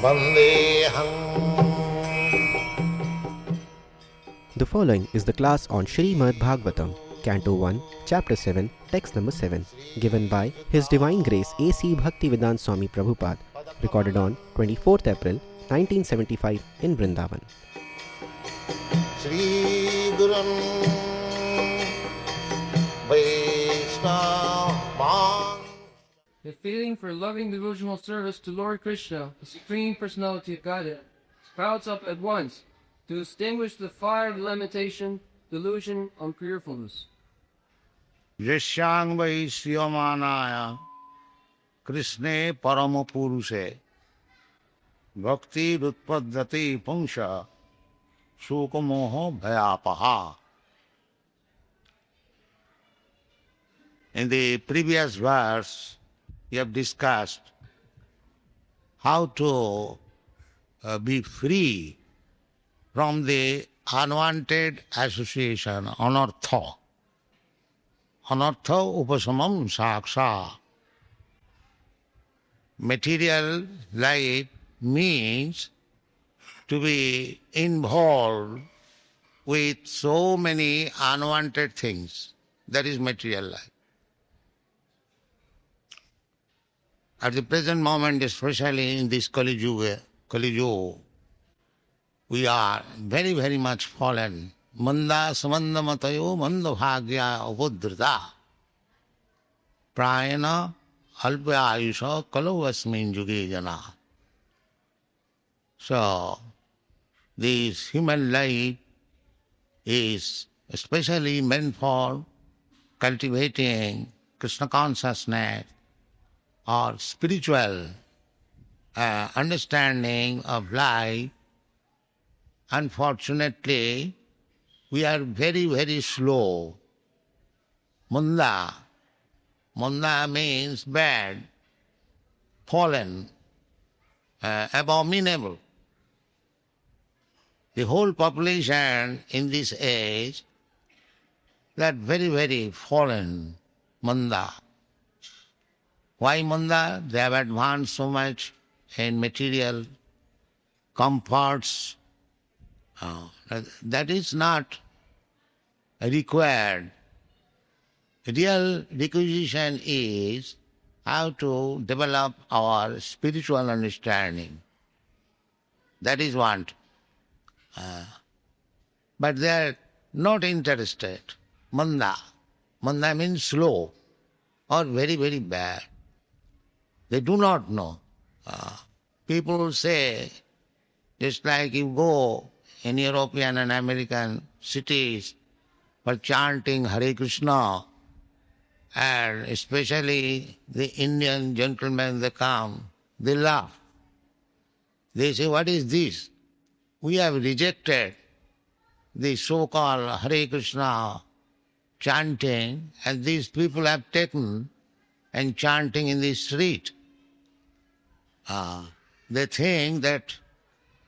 Vandeham. The following is the class on Srimad Bhagavatam, Canto 1, Chapter 7, Text number 7, given by His Divine Grace A.C. Bhaktivedanta Swami Prabhupada, recorded on 24th April 1975 in Vrindavan. Shri Gurum Vaishnava. The feeling for loving devotional service to Lord Krishna, the Supreme Personality of Godhead, sprouts up at once to extinguish the fire of lamentation, delusion, unfearfulness. यस्यां वै श्रियमाणाय कृष्णे परम पुरुषे भक्तिरुत्पद्यते पुंस शोकमोह भयापहा. In the previous verse, we have discussed how to be free from the unwanted association, anartha. Anartha upasamam saksha. Material life means to be involved with so many unwanted things. That is material life. At the present moment, especially in this Kali Yuga, we are very, very much fallen. Manda samanda matayo manda bhagya upudrita. Prayana alpa ayusha kalau asmin yuge jana. So, this human life is especially meant for cultivating Krishna consciousness or spiritual understanding of life. Unfortunately, we are very, very slow. Manda. Manda means bad, fallen, abominable. The whole population in this age, they are very, very fallen, Manda. Why Manda? They have advanced so much in material comforts. That is not required. Real requisition is how to develop our spiritual understanding. That is what. But they are not interested. Manda. Manda means slow or very, very bad. They do not know. People say, just like you go in European and American cities for chanting Hare Krishna, and especially the Indian gentlemen, they come, they laugh. They say, what is this? We have rejected the so-called Hare Krishna chanting, and these people have taken and chanting in the street. They think that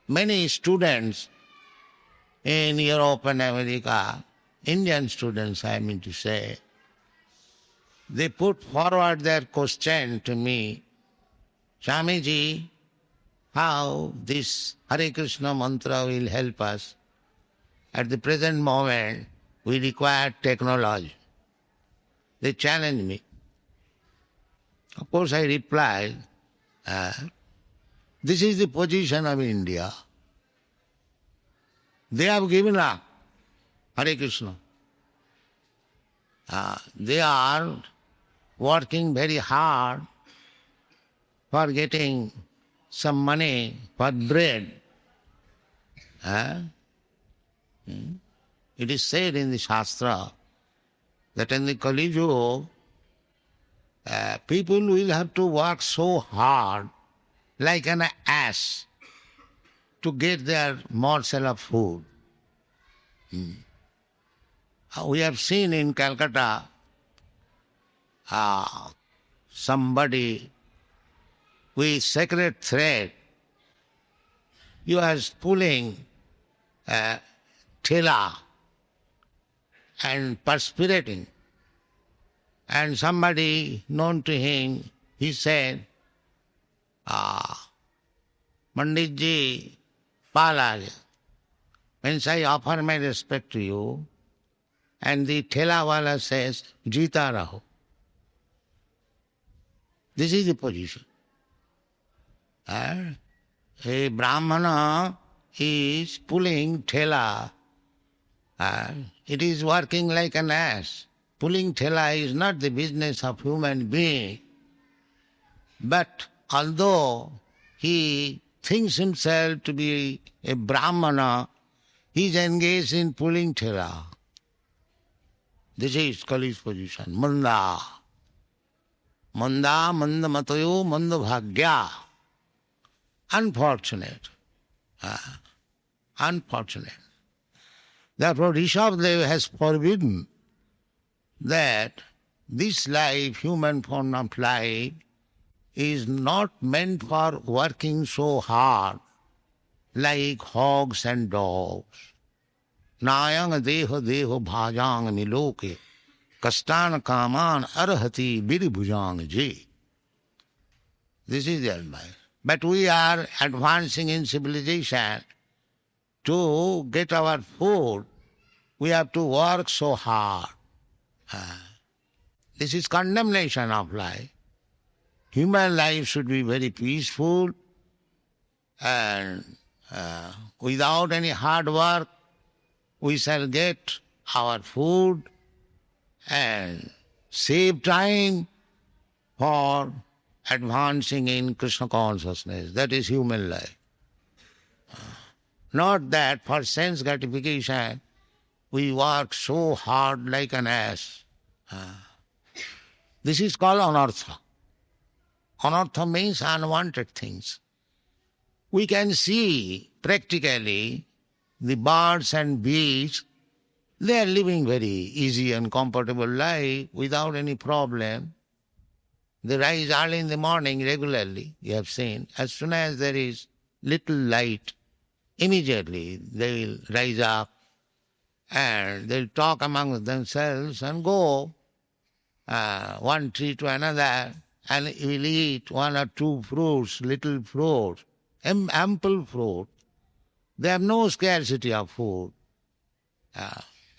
many students in Europe and America, Indian students I mean to say, they put forward their question to me, Swamiji, how this Hare Krishna mantra will help us? At the present moment, we require technology. They challenge me. Of course, I replied, this is the position of India. They have given up Hare Krishna. They are working very hard for getting some money for bread. It is said in the Shastra that in the Kali Yuga, people will have to work so hard like an ass to get their morsel of food. We have seen in Calcutta somebody with sacred thread. He was pulling a thela and perspirating. And somebody known to him, he said, Pandit ji, Palaj, means I offer my respect to you, and the thelawala says, Jita raho. This is the position. A Brahmana is pulling thela. It is working like an ass. Pulling thela is not the business of human being. But although he thinks himself to be a Brahmana, he is engaged in pulling thela. This is Kali's position. Manda. Manda, manda matayo, manda bhagya. Unfortunate. Unfortunate. Therefore, Rishabhdev has forbidden that this life, human form of life, is not meant for working so hard like hogs and dogs. Nayang deho deho bhajang miloke kastan kaman arhati biribhujang je. This is the advice. But we are advancing in civilization. To get our food, we have to work so hard. This is condemnation of life. Human life should be very peaceful and without any hard work, we shall get our food and save time for advancing in Krishna consciousness. That is human life. Not that for sense gratification we work so hard like an ass. This is called anartha. Anartha means unwanted things. We can see practically the birds and bees, they are living very easy and comfortable life without any problem. They rise early in the morning regularly, you have seen. As soon as there is little light, immediately they will rise up and they'll talk among themselves and go one tree to another and will eat one or two fruits, little fruits, ample fruit. They have no scarcity of food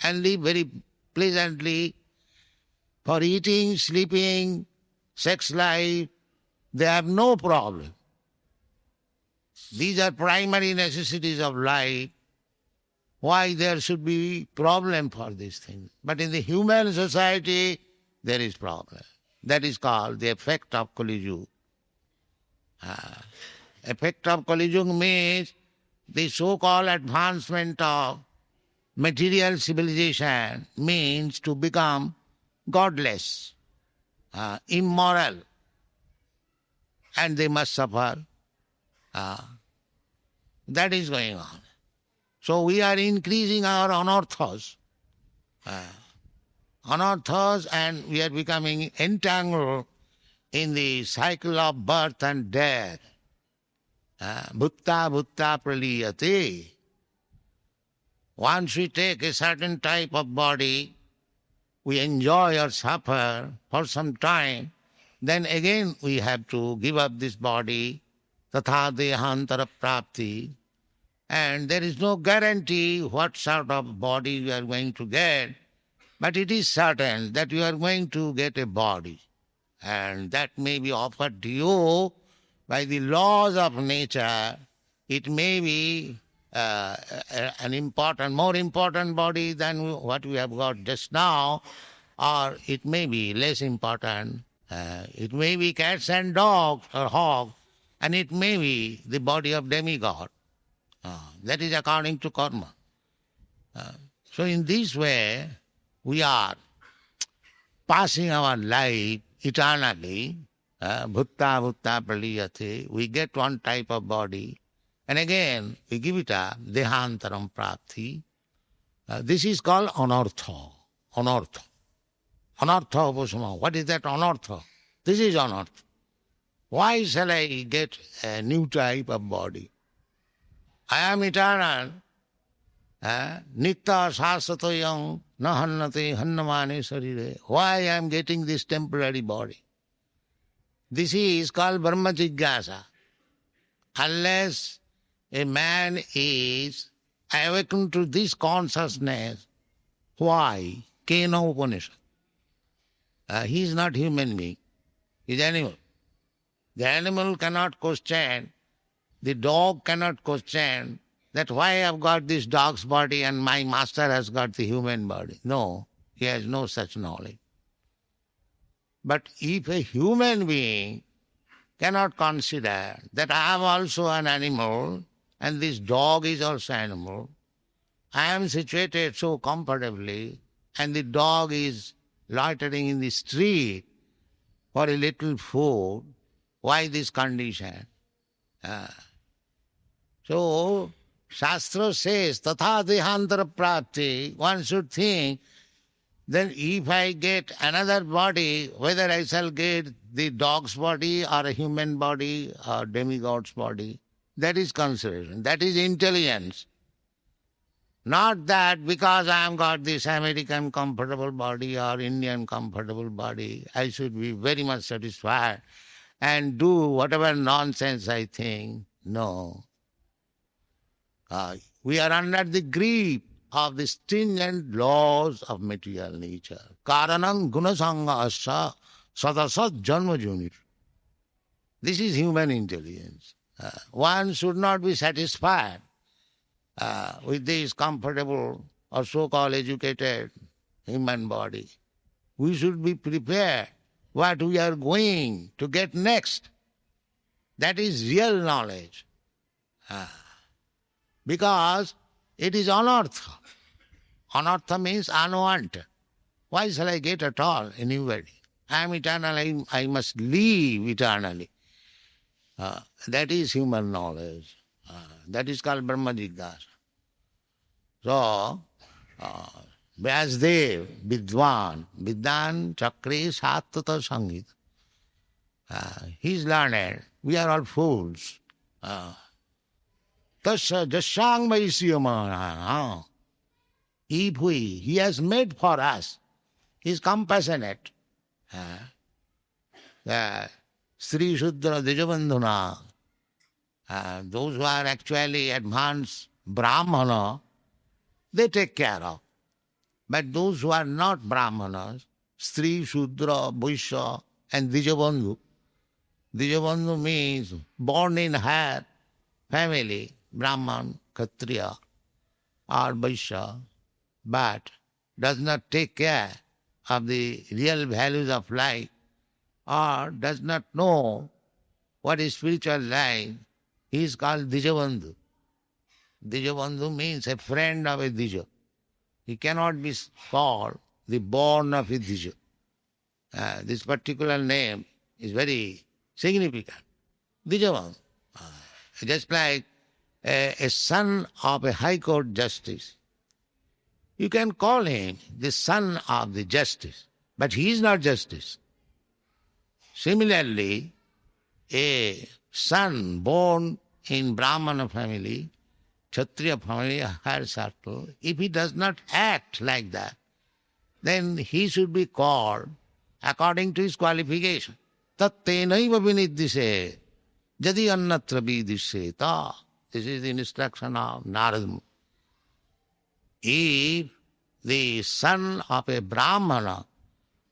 and live very pleasantly for eating, sleeping, sex life. They have no problem. These are primary necessities of life. Why there should be problem for these things? But in the human society, there is problem. That is called the effect of Kali Yuga. Effect of Kali Yuga means the so-called advancement of material civilization means to become godless, immoral, and they must suffer. That is going on. So we are increasing our anarthas. Anarthas, and we are becoming entangled in the cycle of birth and death. Bhutta bhutta praliyate. Once we take a certain type of body, we enjoy or suffer for some time, then again we have to give up this body, tatha dehantara prapti, and there is no guarantee what sort of body you are going to get, but it is certain that you are going to get a body, and that may be offered to you by the laws of nature. It may be an more important body than what we have got just now, or it may be less important. It may be cats and dogs or hogs, and it may be the body of demigod. That is according to karma. So in this way, we are passing our life eternally. Bhutta bhutta praliyate. We get one type of body, and again we give it up, dehantaram prapti. This is called anartha. Anartha. Anartha upasama. What is that anartha? This is anartha. Why shall I get a new type of body? I am eternal. Nitya sasatoyam na hannate hannamane sarire. Why I am getting this temporary body? This is called Brahma Jigyasa. unless a man is awakened to this consciousness, why? Kena Upanishad. He is not human being, he is animal. The animal cannot question, the dog cannot question that why I have got this dog's body and my master has got the human body. No, he has no such knowledge. But if a human being cannot consider that I am also an animal and this dog is also animal, I am situated so comfortably and the dog is loitering in the street for a little food, why this condition? So, Shastra says, tatha dehantara prapti, one should think, then if I get another body, whether I shall get the dog's body or a human body or demigod's body, that is consideration, that is intelligence. Not that because I have got this American comfortable body or Indian comfortable body, I should be very much satisfied and do whatever nonsense I think. No. We are under the grip of the stringent laws of material nature. Karanam gunasanga asya sadasat janma junir. This is human intelligence. One should not be satisfied with this comfortable or so-called educated human body. We should be prepared what we are going to get next. That is real knowledge. Because it is anartha. Anartha means unwanted. Why shall I get at all anybody? I am eternal, I must live eternally. That is human knowledge. That is called Brahma Jigyasa. So, Vyasdev, Vidwan, Vidyan Chakre Sattata Sangita. He is learned. We are all fools. Tasya jasyang vaishyamana. If he has made for us, he is compassionate. Sri Shudra Dijabandhuna, those who are actually advanced Brahmana, they take care of. But those who are not Brahmanas, Sri, Shudra, Vaishya and Dijabandhu. Dijabandhu means born in higher family, Brahman, Kshatriya or Vaishya, but does not take care of the real values of life or does not know what is spiritual life. He is called Dijabandhu. Dijabandhu means a friend of a Dija. He cannot be called the born of a Dija. This particular name is very significant. Dijabandhu. Just like a son of a high court justice. You can call him the son of the justice, but he is not justice. Similarly, a son born in Brahmana family, Kshatriya family, a higher circle, if he does not act like that, then he should be called according to his qualification. Tattenaiva viniddhise jadi annatra vidisheta. This is the instruction of Narada. If the son of a Brahmana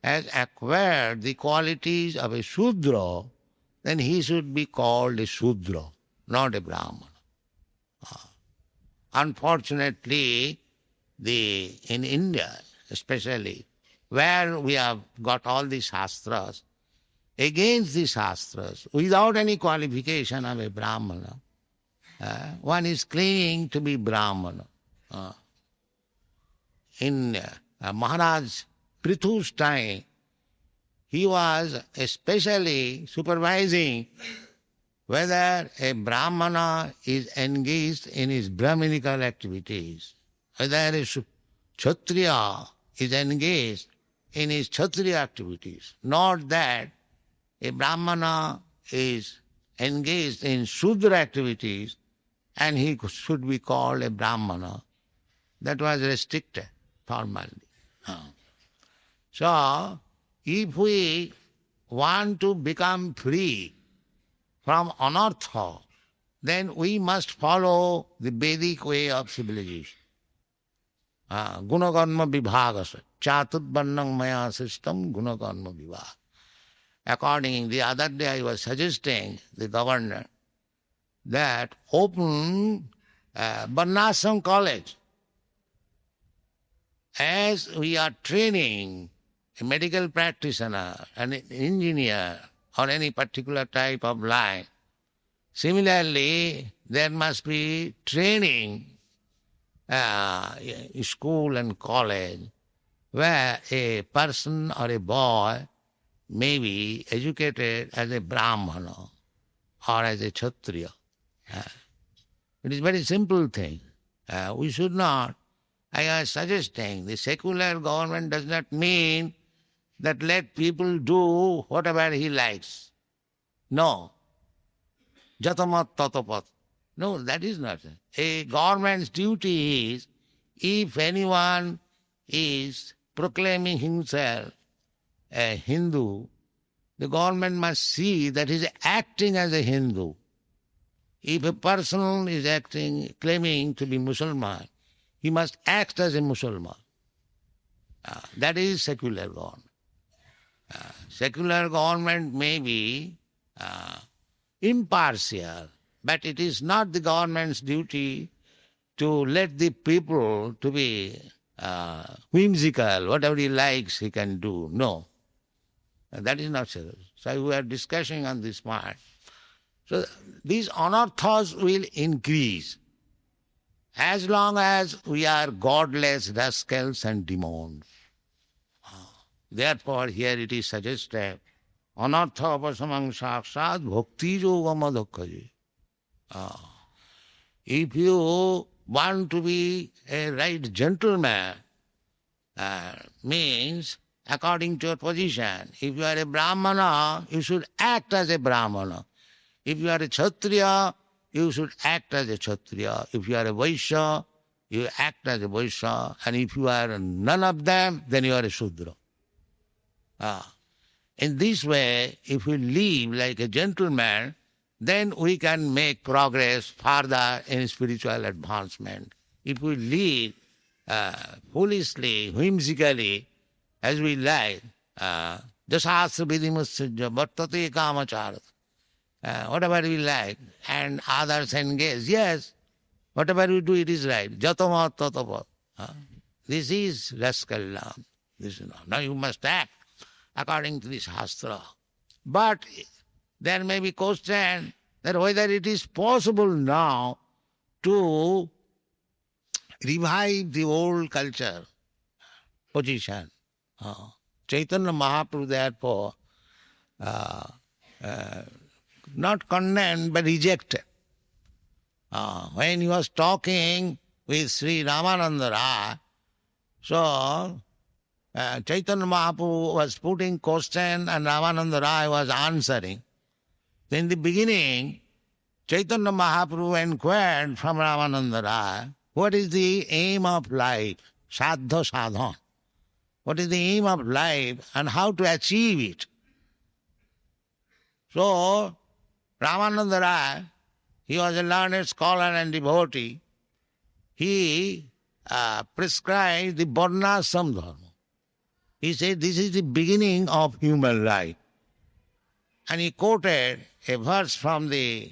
has acquired the qualities of a Shudra, then he should be called a Shudra, not a Brahmana. Unfortunately, in India especially, where we have got all these Shastras, against the Shastras, without any qualification of a Brahmana, one is claiming to be Brahmana. In Maharaj Prithu's time, he was especially supervising whether a Brahmana is engaged in his Brahminical activities, whether a Kshatriya is engaged in his Kshatriya activities, not that a Brahmana is engaged in Shudra activities and he should be called a Brahmana. That was restricted formally. So, if we want to become free from anartha, then we must follow the Vedic way of civilization. Gunakarma vibhagasa. Chaturvarnam maya system gunakarma vibhaga. According, the other day I was suggesting the governor that open Varnashram college. As we are training a medical practitioner, an engineer, or any particular type of line, similarly, there must be training, school and college, where a person or a boy may be educated as a Brahmana or as a Kshatriya. It is a very simple thing. We should not, I am suggesting, the secular government does not mean that let people do whatever he likes. No. Jatamat tatapat. No, that is not. A government's duty is, if anyone is proclaiming himself a Hindu, the government must see that he is acting as a Hindu. If a person is claiming to be Muslim, he must act as a Muslim. That is secular government. Secular government may be impartial, but it is not the government's duty to let the people to be whimsical, whatever he likes he can do. No. That is not so. So we are discussing on this part. So these anarthas will increase as long as we are godless rascals and demons. Therefore, here it is suggested, anartha apasamang sakshat bhakti yogam adhokkaji. If you want to be a right gentleman, means according to your position. If you are a Brahmana, you should act as a Brahmana. If you are a Kshatriya, you should act as a Kshatriya. If you are a Vaishya, you act as a Vaishya. And if you are none of them, then you are a Shudra. In this way, if we live like a gentleman, then we can make progress further in spiritual advancement. If we live foolishly, whimsically, as we like, jasastra vidimusajya vartate kamacharat, whatever we like, and others engage, yes, whatever we do, it is right. Jatamat tatapat. This is rascal now. This is not. Now you must act according to this Shastra. But there may be question that whether it is possible now to revive the old culture, position. Chaitanya Mahaprabhu therefore not condemned but rejected. When he was talking with Sri Ramananda Rai, so Chaitanya Mahaprabhu was putting question and Ramananda Rai was answering. In the beginning, Chaitanya Mahaprabhu inquired from Ramananda Rai, what is the aim of life? Sadha sadhan. What is the aim of life and how to achieve it? So, Ramananda Rai, he was a learned scholar and devotee. He prescribed the Varnashram dharma. He said this is the beginning of human life. And he quoted a verse from the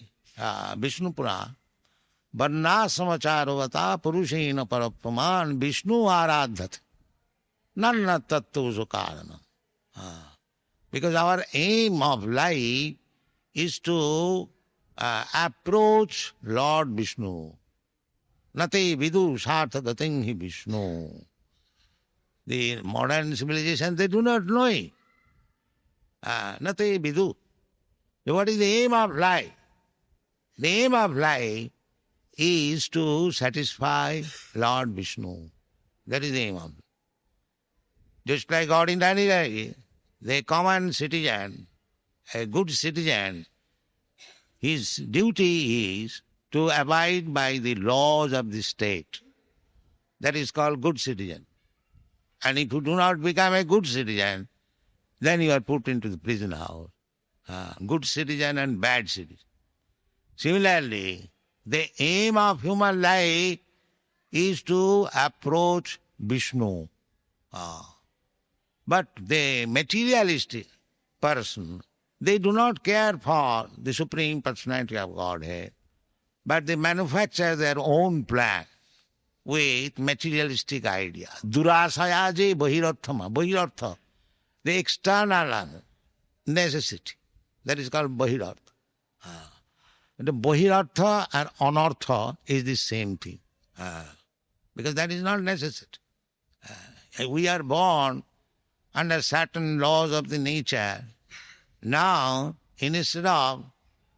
Vishnu Purana, Varnashramacharvata purushena parapraman Vishnu aradhat nanna tattva karana. Because our aim of life is to approach Lord Vishnu. Nate vidu sarthagating hi Vishnu. The modern civilization, they do not know it. Nate vidu. What is the aim of life? The aim of life is to satisfy Lord Vishnu. That is the aim of life. Just like ordinarily, the common citizen, a good citizen, his duty is to abide by the laws of the state. That is called good citizen. And if you do not become a good citizen, then you are put into the prison house. Good citizen and bad citizen. Similarly, the aim of human life is to approach Vishnu. But the materialistic person, they do not care for the Supreme Personality of Godhead, but they manufacture their own plan with materialistic idea. Durasaya je bahirarthama. Bahirartha, the external necessity. That is called bahirartha. The bahirartha and anartha is the same thing. Because that is not necessity. We are born under certain laws of the nature. Now, instead of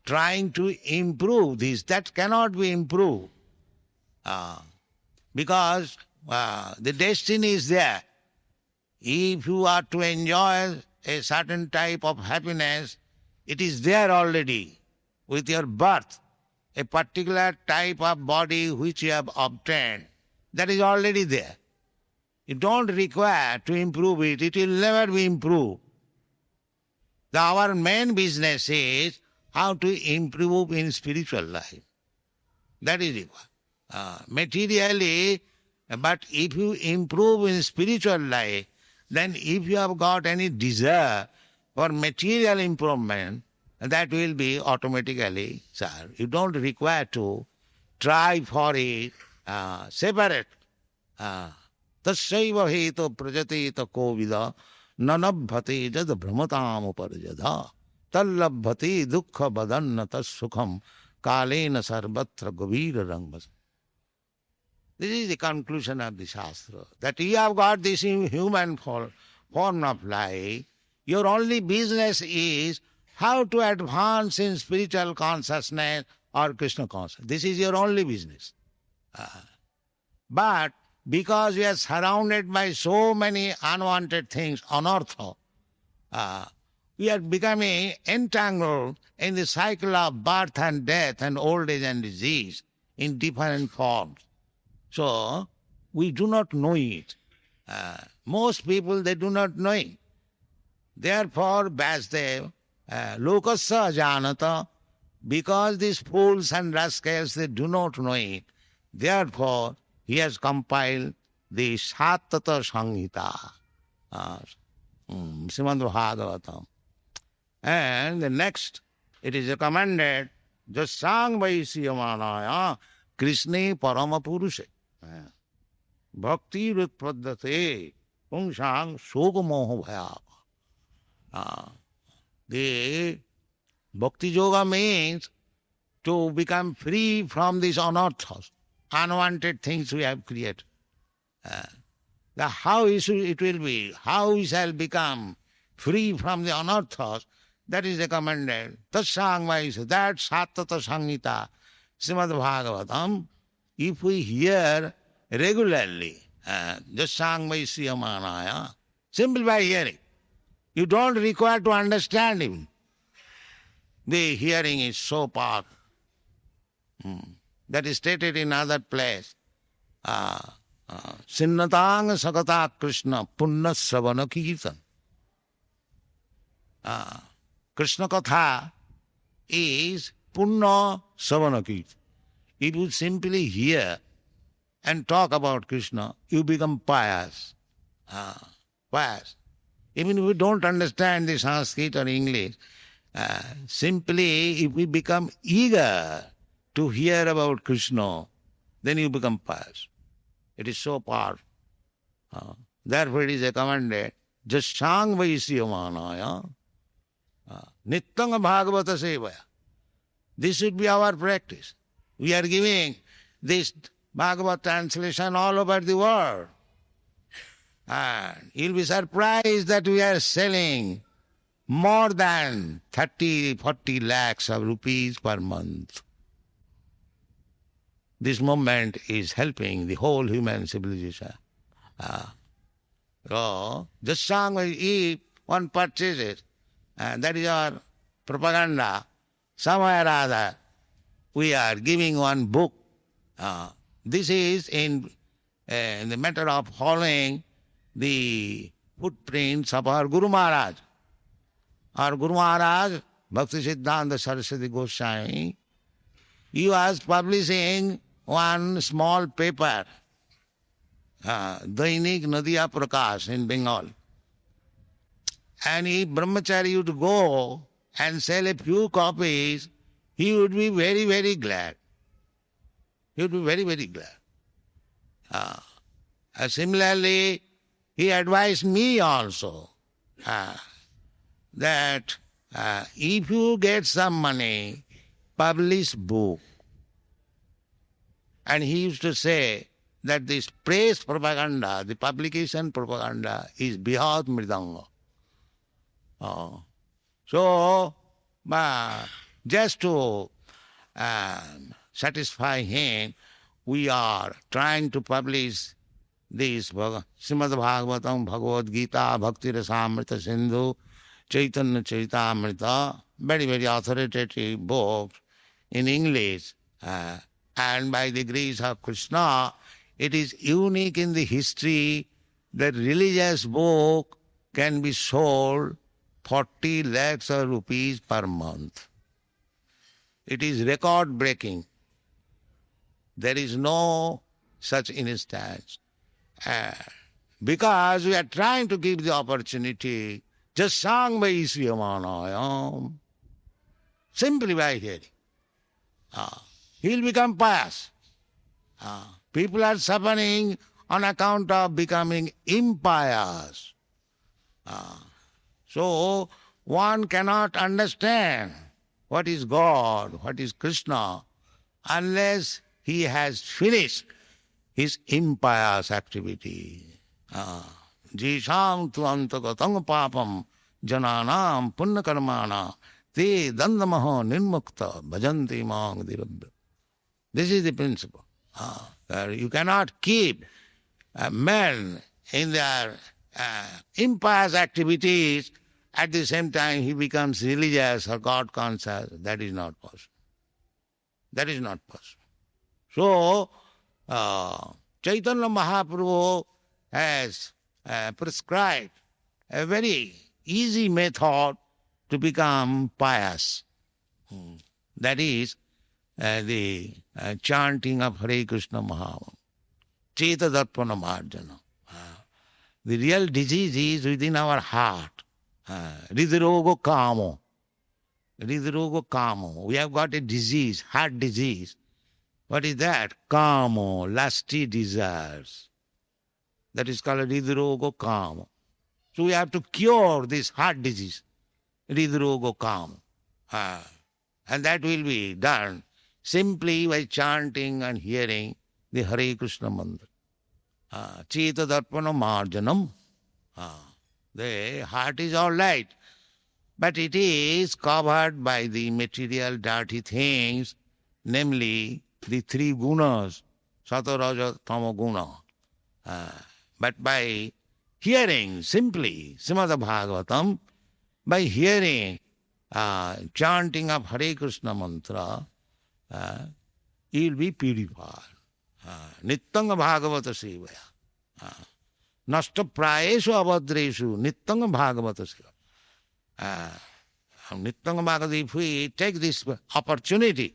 trying to improve this, that cannot be improved. Because the destiny is there. If you are to enjoy a certain type of happiness, it is there already with your birth. A particular type of body which you have obtained, that is already there. You don't require to improve it. It will never be improved. Our main business is how to improve in spiritual life. That is required. Materially, but if you improve in spiritual life, then if you have got any desire for material improvement, that will be automatically served. You don't require to try for it separate. Tasyaiva heto prajateta kovida nanabhate jad brahmatam uparjada tallabhate dukkha badanna tas sukham kalena sarvatra gavira rangbas. This is the conclusion of the Shastra, that you have got this human form of life. Your only business is how to advance in spiritual consciousness or Krishna consciousness. This is your only business. But because we are surrounded by so many unwanted things, anartha, we are becoming entangled in the cycle of birth and death and old age and disease in different forms. So, we do not know it. Most people, they do not know it. Therefore, Vasudev, lokasya janata, because these fools and rascals, they do not know it, therefore, he has compiled the Satata Samhita, Srimad Bhagavatam. And the next, it is recommended, Jasang Vaisyamanaya Krishne Parama Purushe. Bhakti Rutpadate Pungsang Sogamoho Bhayava. The Bhakti Yoga means to become free from these anarthas, unwanted things we have created. How it will be, how we shall become free from the anarthas, that is recommended. Tatsangvaisa, that Satata Samhita, Srimad Bhagavatam, if we hear regularly, Jasangvaisyamanaya, simply by hearing, you don't require to understand him. The hearing is so powerful. That is stated in other place. Sinnatang Sakata Krishna Punna Savana Kirtan. Krishna Katha is Punna Savana Kirtan. If you simply hear and talk about Krishna, you become pious. Pious. Even if we don't understand the Sanskrit or English, simply if we become eager to hear about Krishna, then you become pious. It is so powerful. Therefore it is recommended, Jasang Vaisyamanaya, Nittanga Bhagavata Sevaya. This should be our practice. We are giving this Bhagavad translation all over the world. And you'll be surprised that we are selling more than 30-40 lakhs of rupees per month. This movement is helping the whole human civilization. So, just song, if one purchases, that is our propaganda, somewhere or other, we are giving one book. This is in the matter of following the footprints of our Guru Maharaj. Our Guru Maharaj, Bhakti Siddhanta Saraswati Goswami, he was publishing one small paper, Dainik Nadia Prakash in Bengal. And if Brahmachari would go and sell a few copies, he would be very, very glad. He would be very, very glad. Similarly, he advised me also that if you get some money, publish book. And he used to say that this praise propaganda, the publication propaganda, is Bihat Mridanga. So, just to satisfy him, we are trying to publish this Srimad Bhagavatam, Bhagavad Gita, Bhakti Rasamrita Sindhu, Chaitanya Charitamrita, very, very authoritative books in English. And by the grace of Krishna, it is unique in the history that religious book can be sold 40 lakhs of rupees per month. It is record breaking. There is no such instance. Because we are trying to give the opportunity, just sang by Isriyamanayam, simply by hearing. He will become pious. People are suffering on account of becoming impious. So one cannot understand what is God, what is Krishna, unless he has finished his impious activity. Jisham tu antagatam papam jananam punna karmana te dandamaho nirmukta bhajanti mang dirabhya. This is the principle. You cannot keep men in their impious activities, at the same time he becomes religious or God conscious. That is not possible. That is not possible. So, Chaitanya Mahaprabhu has prescribed a very easy method to become pious. That is the chanting of Hare Krishna Mahamantra, Cheta Darpana Marjana. The real disease is within our heart. Hridrogo Kamo. Hridrogo Kamo. We have got a disease, heart disease. What is that? Kamo, lusty desires. That is called Hridrogo Kamo. So we have to cure this heart disease, Hridrogo Kamo. And that will be done simply by chanting and hearing the Hare Krishna mantra. Cheta Darpana Marjanam. The heart is all right, but it is covered by the material dirty things, namely the three gunas, Sattva, Raja, Tama guna. But by hearing simply Srimad Bhagavatam, by hearing chanting of Hare Krishna mantra, he will be purified. Nittanga Bhagavata Sevaya. Nasta Prayeshu Abhadreshu Nittanga Bhagavata Sevaya. Nittanga Bhagavata, if we take this opportunity,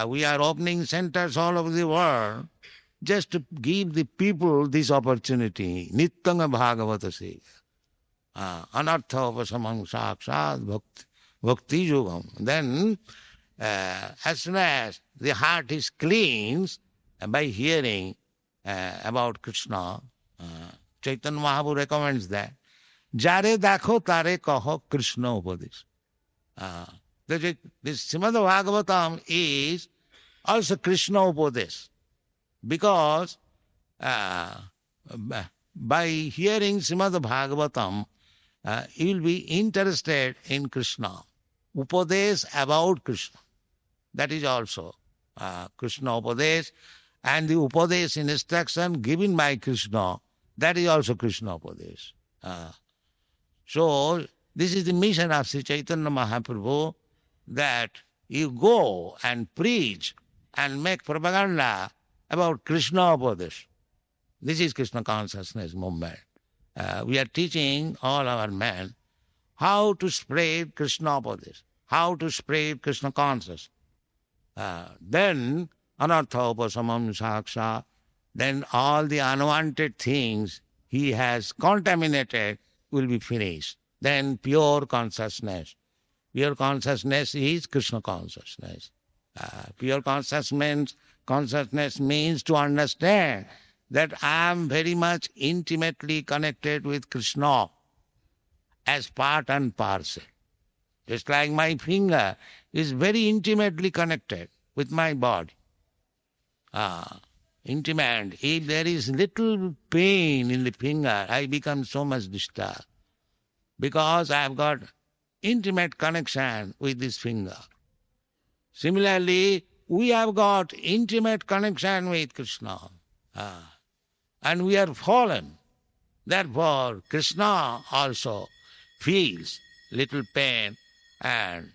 we are opening centers all over the world just to give the people this opportunity. Nittanga Bhagavata Sevaya. Anartha Upasamang Sakshat Bhakti Yogam. Then, as soon as the heart is cleansed by hearing about Krishna, Chaitanya Mahaprabhu recommends that. Jare dakho tare kaho Krishna upadesh. This Srimad Bhagavatam is also Krishna upadesh. Because by hearing Srimad Bhagavatam, you will be interested in Krishna. Upadesh about Krishna. That is also Krishna upadesh. And the upadesh in instruction given by Krishna, that is also Krishna upadesh. So, this is the mission of Sri Chaitanya Mahaprabhu, that you go and preach and make propaganda about Krishna upadesh. This is Krishna consciousness movement. We are teaching all our men how to spread Krishna upadesh, how to spread Krishna consciousness. Then anartha upasamam saksha, then all the unwanted things he has contaminated will be finished. Then pure consciousness. Pure consciousness is Krishna consciousness. Pure consciousness means to understand that I am very much intimately connected with Krishna as part and parcel. Just like my finger is very intimately connected with my body. Intimate. If there is little pain in the finger, I become so much disturbed because I have got intimate connection with this finger. Similarly, we have got intimate connection with Krishna. And we are fallen. Therefore, Krishna also feels little pain and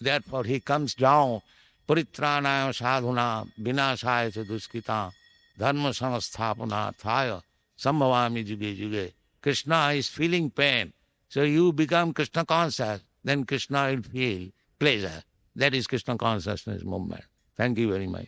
therefore he comes down. Paritranaya sadhuna vinashaya cha duskita dharma samasthapanā thaya sambhavami juge juge. Krishna is feeling pain. So you become Krishna conscious, then Krishna will feel pleasure. That is Krishna consciousness movement. Thank you very much.